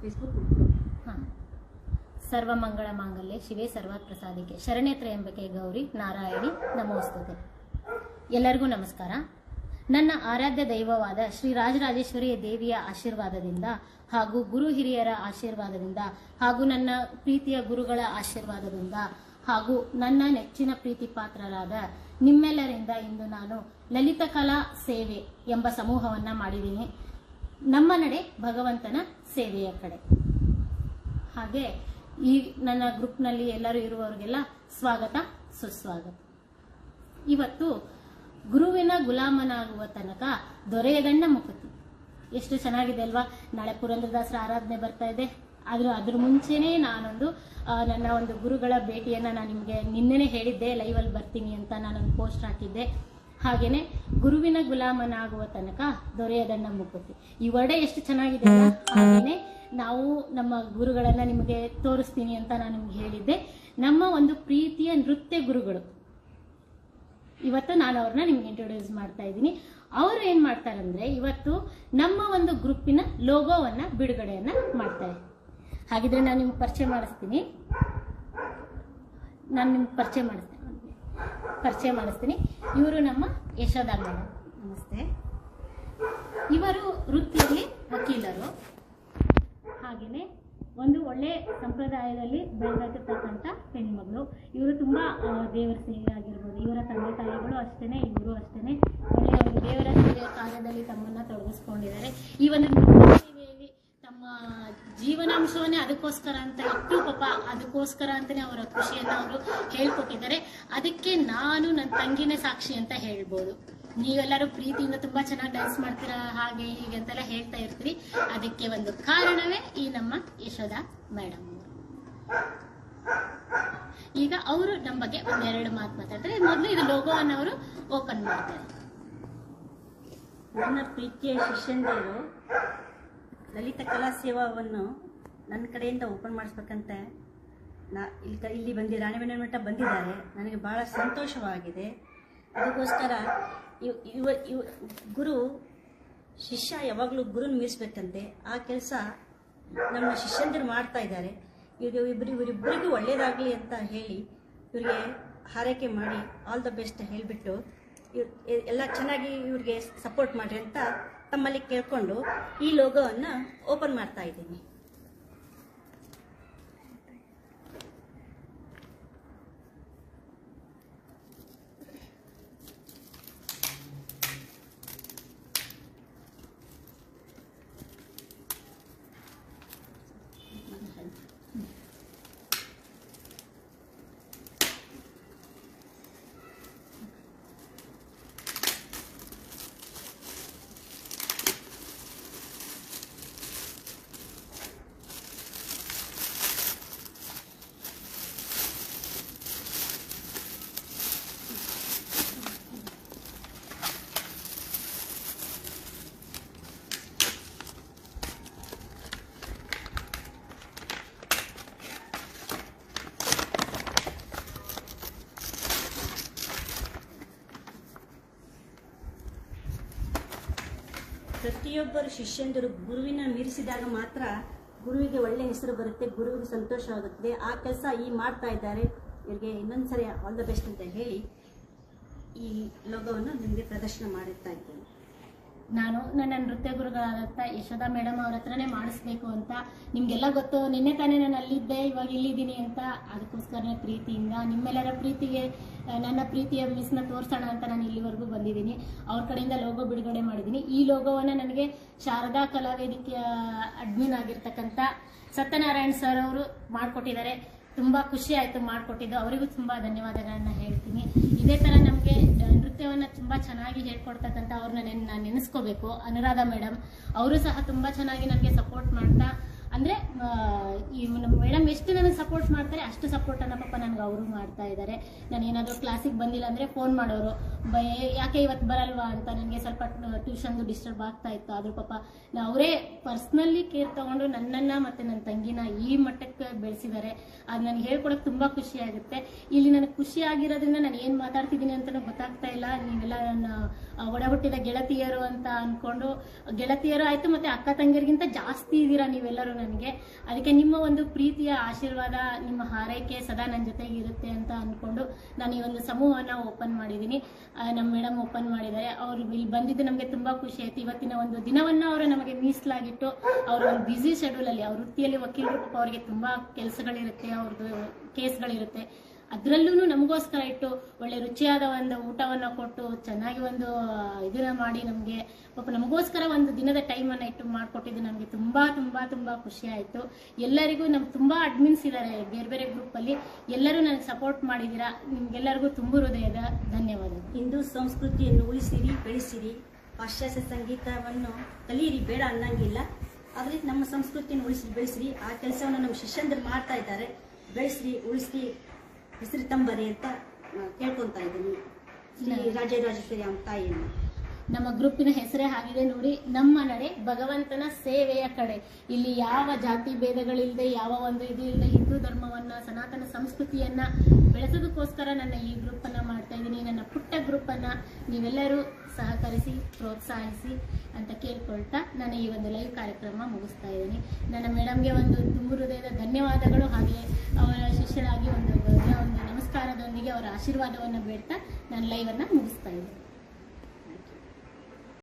Facebook ಹಾಂ. ಸರ್ವಮಂಗಳ ಮಾಂಗಲ್ಯ ಶಿವೇ ಸರ್ವಾತ್ ಪ್ರಸಾದಿಕೆ ಶರಣ್ಯ ತ್ರಯಂಬಕೆ ಗೌರಿ ನಾರಾಯಣಿ ನಮೋಸ್ತುತೆ. ಎಲ್ಲರಿಗೂ ನಮಸ್ಕಾರ. ನನ್ನ ಆರಾಧ್ಯ ದೈವವಾದ ಶ್ರೀ ರಾಜರಾಜೇಶ್ವರಿ ದೇವಿಯ ಆಶೀರ್ವಾದದಿಂದ ಹಾಗೂ ಗುರು ಹಿರಿಯರ ಆಶೀರ್ವಾದದಿಂದ ಹಾಗೂ ನನ್ನ ಪ್ರೀತಿಯ ಗುರುಗಳ ಆಶೀರ್ವಾದದಿಂದ ಹಾಗೂ ನನ್ನ ನೆಚ್ಚಿನ ಪ್ರೀತಿ ಪಾತ್ರರಾದ ನಿಮ್ಮೆಲ್ಲರಿಂದ ಇಂದು ನಾನು ಲಲಿತ ಕಲಾ ಸೇವೆ ಎಂಬ ಸಮೂಹವನ್ನು ಮಾಡಿದ್ದೀನಿ. ನಮ್ಮ ನಡೆ ಭಗವಂತನ ಸೇವೆಯ ಕಡೆ. ಹಾಗೆ ಈ ನನ್ನ ಗ್ರೂಪ್ನಲ್ಲಿ ಎಲ್ಲರೂ ಇರುವವರಿಗೆಲ್ಲ ಸ್ವಾಗತ ಸುಸ್ವಾಗತ. ಇವತ್ತು ಗುರುವಿನ ಗುಲಾಮನಾಗುವ ತನಕ ದೊರೆಯದಣ್ಣ ಮುಕುತಿ. ಎಷ್ಟು ಚೆನ್ನಾಗಿದೆ ಅಲ್ವಾ? ನಾಳೆ ಪುರಂದರದಾಸರ ಆರಾಧನೆ ಬರ್ತಾ ಇದೆ. ಆದರೂ ಅದ್ರ ಮುಂಚೆನೇ ನಾನೊಂದು ನನ್ನ ಒಂದು ಗುರುಗಳ ಭೇಟಿಯನ್ನು ನಾನು ನಿಮಗೆ ನಿನ್ನೆನೇ ಹೇಳಿದ್ದೆ, ಲೈವಲ್ಲಿ ಬರ್ತೀನಿ ಅಂತ ನಾನೊಂದು ಪೋಸ್ಟ್ ಹಾಕಿದ್ದೆ. ಹಾಗೇನೆ ಗುರುವಿನ ಗುಲಾಮನಾಗುವ ತನಕ ದೊರೆಯದಣ್ಣ ಮುಕುತಿ. ಈ ವರ್ಡೆ ಎಷ್ಟು ಚೆನ್ನಾಗಿದೆ. ಹಾಗೇನೆ ನಾವು ನಮ್ಮ ಗುರುಗಳನ್ನ ನಿಮಗೆ ತೋರಿಸ್ತೀನಿ ಅಂತ ನಾನು ನಿಮ್ಗೆ ಹೇಳಿದ್ದೆ. ನಮ್ಮ ಒಂದು ಪ್ರೀತಿಯ ನೃತ್ಯ ಗುರುಗಳು ಇವತ್ತು ನಾನು ಅವ್ರನ್ನ ನಿಮ್ಗೆ ಇಂಟ್ರೊಡ್ಯೂಸ್ ಮಾಡ್ತಾ ಇದ್ದೀನಿ. ಅವರು ಏನ್ ಮಾಡ್ತಾರಂದ್ರೆ ಇವತ್ತು ನಮ್ಮ ಒಂದು ಗ್ರೂಪಿನ ಲೋಗೋವನ್ನ ಬಿಡುಗಡೆಯನ್ನ ಮಾಡ್ತಾರೆ. ಹಾಗಿದ್ರೆ ನಾನು ನಿಮ್ಗೆ ಪರಿಚಯ ಮಾಡಿಸ್ತೀನಿ. ಇವರು ನಮ್ಮ ಯಶೋದಾ ಮೇಡಮ್. ನಮಸ್ತೆ. ಇವರು ವೃತ್ತಿಯಲ್ಲಿ ವಕೀಲರು. ಹಾಗೆಯೇ ಒಂದು ಒಳ್ಳೆ ಸಂಪ್ರದಾಯದಲ್ಲಿ ಬೆಳೆದಿರ್ತಕ್ಕಂಥ ಹೆಣ್ಮಗಳು. ಇವರು ತುಂಬಾ ದೇವರ ಸೇವೆ ಆಗಿರ್ಬೋದು. ಇವರ ತಂದೆ ತಾಯಿಗಳು ಅಷ್ಟೇನೆ, ಇವರು ಅಷ್ಟೇನೆ ಒಳ್ಳೆಯ ಒಂದು ದೇವರ ಸೇವೆಯ ಕಾರ್ಯದಲ್ಲಿ ತಮ್ಮನ್ನ ತೊಡಗಿಸ್ಕೊಂಡಿದ್ದಾರೆ. ಈ ಒಂದು ಸೇವೆಯಲ್ಲಿ ತಮ್ಮ ಜೀವನಾಂಶವನ್ನೇ ಅದಕ್ಕೋಸ್ಕರ ಅಂತ ಇಟ್ಟು ಪಾಪ ಅದಕ್ಕೋಸ್ಕರ ಅಂತಾನೆ ಅವರ ಖುಷಿಯನ್ನ ಅವರು ಹೇಳ್ಕೊಟ್ಟಿದ್ದಾರೆ. ಅದಕ್ಕೆ ನಾನು ನನ್ನ ತಂಗಿನೇ ಸಾಕ್ಷಿ ಅಂತ ಹೇಳ್ಬೋದು. ನೀವೆಲ್ಲರೂ ಪ್ರೀತಿಯಿಂದ ತುಂಬಾ ಚೆನ್ನಾಗಿ ಡ್ಯಾನ್ಸ್ ಮಾಡ್ತೀರಾ, ಹಾಗೆ ಹೀಗೆ ಅಂತೆಲ್ಲ ಹೇಳ್ತಾ ಇರ್ತೀರಿ. ಅದಕ್ಕೆ ಒಂದು ಕಾರಣವೇ ಈ ನಮ್ಮ ಯಶೋದಾ ಮೇಡಮ್. ಈಗ ಅವರು ನಮ್ಮ ಬಗ್ಗೆ ಒಂದೆರಡು ಮಾತು ಮಾತಾಡ್ತಾರೆ. ಮೊದಲು ಇದು ಲೋಗೋವನ್ನು ಅವರು ಓಪನ್ ಮಾಡ್ತಾರೆ. ನನ್ನ ಪ್ರೀತಿಯ ಶಿಷ್ಯಂದಿರು ಲಲಿತ ಕಲಾ ಸೇವಾವನ್ನು ನನ್ನ ಕಡೆಯಿಂದ ಓಪನ್ ಮಾಡಿಸ್ಬೇಕಂತ ಇಲ್ಲಿ ರಾಣಿಬೆನ್ನೂರು ಮಠ ಬಂದಿದ್ದಾರೆ. ನನಗೆ ಬಹಳ ಸಂತೋಷವಾಗಿದೆ. ಅದಕ್ಕೋಸ್ಕರ ಗುರು ಶಿಷ್ಯ ಯಾವಾಗಲೂ ಗುರುನ ಮೀರಿಸ್ಬೇಕಂತೆ. ಆ ಕೆಲಸ ನಮ್ಮ ಶಿಷ್ಯಂದಿರು ಮಾಡ್ತಾ ಇದ್ದಾರೆ. ಇವರಿಬ್ಬರಿಗೂ ಒಳ್ಳೇದಾಗಲಿ ಅಂತ ಹೇಳಿ ಇವರಿಗೆ ಹಾರೈಕೆ ಮಾಡಿ ಆಲ್ ದ ಬೆಸ್ಟ್ ಹೇಳಿಬಿಟ್ಟು ಎಲ್ಲ ಚೆನ್ನಾಗಿ ಇವ್ರಿಗೆ ಸಪೋರ್ಟ್ ಮಾಡಿರಿ ಅಂತ ತಮ್ಮಲ್ಲಿ ಕೇಳ್ಕೊಂಡು ಈ ಲೋಗೋವನ್ನು ಓಪನ್ ಮಾಡ್ತಾ ಇದ್ದೀನಿ. ಪ್ರತಿಯೊಬ್ಬರು ಶಿಷ್ಯಂದರು ಗುರುವಿನ ಮೀರಿಸಿದಾಗ ಮಾತ್ರ ಗುರುವಿಗೆ ಒಳ್ಳೆ ಹೆಸರು ಬರುತ್ತೆ, ಗುರುವಿಗೆ ಸಂತೋಷವಾಗುತ್ತದೆ. ಆ ಕೆಲಸ ಮಾಡ್ತಾ ಇದ್ದಾರೆ. ಇವರಿಗೆ ಇನ್ನೊಂದ್ಸರಿ ಆಲ್ ದ ಬೆಸ್ಟ್ ಅಂತ ಹೇಳಿ ಈ ಲೋಗೋವನ್ನು ನಿಮಗೆ ಪ್ರದರ್ಶನ ಮಾಡುತ್ತಾ ಇದ್ದೇನೆ. ನಾನು ನನ್ನ ನೃತ್ಯ ಗುರುಗಳಾದಂಥ ಯಶೋದಾ ಮೇಡಮ್ ಅವ್ರ ಹತ್ರನೇ ಮಾಡಿಸ್ಬೇಕು ಅಂತ. ನಿಮ್ಗೆಲ್ಲ ಗೊತ್ತು, ನಿನ್ನೆ ತಾನೇ ನಾನು ಅಲ್ಲಿದ್ದೆ, ಇವಾಗ ಇಲ್ಲಿದ್ದೀನಿ ಅಂತ. ಅದಕ್ಕೋಸ್ಕರನೇ ಪ್ರೀತಿಯಿಂದ ನಿಮ್ಮೆಲ್ಲರ ಪ್ರೀತಿಗೆ ನನ್ನ ಪ್ರೀತಿಯ ಮಿಸ್ನ ತೋರಿಸೋಣ ಅಂತ ನಾನು ಇಲ್ಲಿವರೆಗೂ ಬಂದಿದ್ದೀನಿ. ಅವ್ರ ಕಡೆಯಿಂದ ಲೋಗೋ ಬಿಡುಗಡೆ ಮಾಡಿದ್ದೀನಿ. ಈ ಲೋಗೋವನ್ನು ನನಗೆ ಶಾರದಾ ಕಲಾವೇದಿಕೆಯ ಅಡ್ಮಿನ್ ಆಗಿರ್ತಕ್ಕಂಥ ಸತ್ಯನಾರಾಯಣ್ ಸರ್ ಅವರು ಮಾಡಿಕೊಟ್ಟಿದ್ದಾರೆ. ತುಂಬ ಖುಷಿ ಆಯಿತು ಮಾಡಿಕೊಟ್ಟಿದ್ದು. ಅವರಿಗೂ ತುಂಬ ಧನ್ಯವಾದಗಳನ್ನ ಹೇಳ್ತೀನಿ. ಇದೇ ಥರ ನಮಗೆ ನೃತ್ಯವನ್ನು ತುಂಬ ಚೆನ್ನಾಗಿ ಹೇಳ್ಕೊಡ್ತಕ್ಕಂಥ ಅವ್ರನ್ನ ನಾನು ನೆನೆಸ್ಕೋಬೇಕು. ಅನುರಾಧ ಮೇಡಮ್ ಅವರು ಸಹ ತುಂಬ ಚೆನ್ನಾಗಿ ನನಗೆ ಸಪೋರ್ಟ್ ಮಾಡ್ತಾ, ಅಂದರೆ ಈ ಮೇಡಮ್ ಎಷ್ಟು ನನಗೆ ಸಪೋರ್ಟ್ ಮಾಡ್ತಾರೆ ಅಷ್ಟು ಸಪೋರ್ಟನ್ನು ಪಾಪ ನನಗೆ ಅವರು ಮಾಡ್ತಾ ಇದ್ದಾರೆ. ನಾನು ಏನಾದರೂ ಕ್ಲಾಸಿಗೆ ಬಂದಿಲ್ಲ ಅಂದರೆ ಫೋನ್ ಮಾಡೋರು, ಯಾಕೆ ಇವತ್ತು ಬರಲ್ವಾ ಅಂತ. ನನಗೆ ಸ್ವಲ್ಪ ಟ್ಯೂಷನ್ದು ಡಿಸ್ಟರ್ಬ್ ಆಗ್ತಾ ಇತ್ತು. ಆದರೂ ಪಾಪ ಅವರೇ ಪರ್ಸ್ನಲಿ ಕೇರ್ ತಗೊಂಡು ನನ್ನನ್ನು ಮತ್ತು ನನ್ನ ತಂಗಿನ ಈ ಮಟ್ಟಕ್ಕೆ ಬೆಳೆಸಿದ್ದಾರೆ. ಅದು ನನಗೆ ಹೇಳ್ಕೊಡೋಕೆ ತುಂಬ ಖುಷಿ ಆಗುತ್ತೆ. ಇಲ್ಲಿ ನನಗೆ ಖುಷಿ ಆಗಿರೋದ್ರಿಂದ ನಾನು ಏನು ಮಾತಾಡ್ತಿದ್ದೀನಿ ಅಂತಲೂ ಗೊತ್ತಾಗ್ತಾ ಇಲ್ಲ. ನೀವೆಲ್ಲ ನನ್ನ ಒಡ ಹುಟ್ಟಿದ ಗೆಳತಿಯರು ಅಂತ ಅಂದ್ಕೊಂಡು, ಗೆಳತಿಯರು ಆಯಿತು ಮತ್ತು ಅಕ್ಕ ತಂಗಿಯರಿಗಿಂತ ಜಾಸ್ತಿ ಇದ್ದೀರಾ ನೀವೆಲ್ಲರೂ ನನಗೆ. ಅದಕ್ಕೆ ನಿಮ್ಮ ಒಂದು ಪ್ರೀತಿಯ ಆಶೀರ್ವಾದ, ನಿಮ್ಮ ಹಾರೈಕೆ ಸದಾ ನನ್ನ ಜೊತೆಗೆ ಇರುತ್ತೆ ಅಂತ ಅಂದ್ಕೊಂಡು ನಾನು ಈ ಒಂದು ಸಮೂಹನ ಓಪನ್ ಮಾಡಿದ್ದೀನಿ. ನಮ್ಮ ಮೇಡಮ್ ಓಪನ್ ಮಾಡಿದ್ದಾರೆ. ಅವರು ಇಲ್ಲಿ ಬಂದಿದ್ದು ನಮಗೆ ತುಂಬಾ ಖುಷಿ ಆಯ್ತು. ಇವತ್ತಿನ ಒಂದು ದಿನವನ್ನ ಅವರು ನಮಗೆ ಮೀಸಲಾಗಿಟ್ಟು ಅವ್ರ ಒಂದು ಬ್ಯುಸಿ ಶೆಡ್ಯೂಲಲ್ಲಿ, ಅವ್ರ ವೃತ್ತಿಯಲ್ಲಿ ವಕೀಲರು ಪಾಪ ಅವರಿಗೆ ತುಂಬಾ ಕೆಲಸಗಳಿರುತ್ತೆ, ಅವ್ರದ್ದು ಕೇಸ್ಗಳಿರುತ್ತೆ, ಅದರಲ್ಲೂ ನಮಗೋಸ್ಕರ ಇಟ್ಟು ಒಳ್ಳೆ ರುಚಿಯಾದ ಒಂದು ಊಟವನ್ನು ಕೊಟ್ಟು ಚೆನ್ನಾಗಿ ಒಂದು ಇದನ್ನ ಮಾಡಿ ನಮಗೆ ಪಾಪ ನಮಗೋಸ್ಕರ ಒಂದು ದಿನದ ಟೈಮನ್ನು ಇಟ್ಟು ಮಾಡಿಕೊಟ್ಟಿದ್ದು ನಮಗೆ ತುಂಬಾ ತುಂಬಾ ತುಂಬಾ ಖುಷಿ ಆಯಿತು. ಎಲ್ಲರಿಗೂ ನಮ್ಗೆ ತುಂಬಾ ಅಡ್ಮಿನ್ಸ್ ಇದ್ದಾರೆ ಬೇರೆ ಬೇರೆ ಗ್ರೂಪಲ್ಲಿ, ಎಲ್ಲರೂ ನನಗೆ ಸಪೋರ್ಟ್ ಮಾಡಿದ್ದೀರಾ. ನಿಮ್ಗೆಲ್ಲರಿಗೂ ತುಂಬ ಹೃದಯದ ಧನ್ಯವಾದಗಳು. ಹಿಂದೂ ಸಂಸ್ಕೃತಿಯನ್ನು ಉಳಿಸಿರಿ, ಬೆಳೆಸಿರಿ. ಪಾಶ್ಚಾತ್ಯ ಸಂಗೀತವನ್ನು ಕಲಿಯಿರಿ, ಬೇಡ ಅನ್ನಂಗಿಲ್ಲ. ಆದರೆ ನಮ್ಮ ಸಂಸ್ಕೃತಿಯನ್ನು ಉಳಿಸಿ ಬೆಳೆಸಿರಿ. ಆ ಕೆಲಸವನ್ನು ನಮ್ಮ ಶಿಷ್ಯಂದರು ಮಾಡ್ತಾ ಇದ್ದಾರೆ. ಬೆಳೆಸ್ರಿ, ಉಳಿಸ್ರಿ, ಹೆಸರು ತಂಬರಿ ಅಂತ ಕೇಳ್ಕೊಂತಾ ಇದ್ದೀನಿ ಶ್ರೀ ರಾಜರಾಜೇಶ್ವರಿ ಅಮ್ಮ ತಾಯಿಯನ್ನು. ನಮ್ಮ ಗ್ರೂಪಿನ ಹೆಸರೇ ಆಗಿದೆ ನೋಡಿ, ನಮ್ಮ ನಡೆ ಭಗವಂತನ ಸೇವೆಯ ಕಡೆ. ಇಲ್ಲಿ ಯಾವ ಜಾತಿ ಭೇದಗಳಿಲ್ಲದೆ, ಯಾವ ಒಂದು ಇದು ಇಲ್ಲದೆ, ಹಿಂದೂ ಧರ್ಮವನ್ನ, ಸನಾತನ ಸಂಸ್ಕೃತಿಯನ್ನ ಬೆಳೆಸೋದಕ್ಕೋಸ್ಕರ ನನ್ನ ಈ ಗ್ರೂಪ್ ಅನ್ನ ಮಾಡ್ತಾ ಇದ್ದೀನಿ. ನನ್ನ ಪುಟ್ಟ ಗ್ರೂಪ್ ಅನ್ನ ನೀವೆಲ್ಲರೂ ಸಹಕರಿಸಿ, ಪ್ರೋತ್ಸಾಹಿಸಿ ಅಂತ ಕೇಳ್ಕೊಳ್ತಾ ನಾನು ಈ ಒಂದು ಲೈವ್ ಕಾರ್ಯಕ್ರಮ ಮುಗಿಸ್ತಾ ಇದ್ದೀನಿ. ನನ್ನ ಮೇಡಮ್ಗೆ ಒಂದು ತುಂಬ ಹೃದಯದ ಧನ್ಯವಾದಗಳು. ಹಾಗೆ ಅವರ ಶಿಷ್ಯರಾಗಿ ಒಂದು ನಮಸ್ಕಾರದೊಂದಿಗೆ ಅವರ ಆಶೀರ್ವಾದವನ್ನು ಬೇಡ್ತಾ ನಾನು ಲೈವ್ ಅನ್ನ ಮುಗಿಸ್ತಾ ಇದ್ದೀನಿ.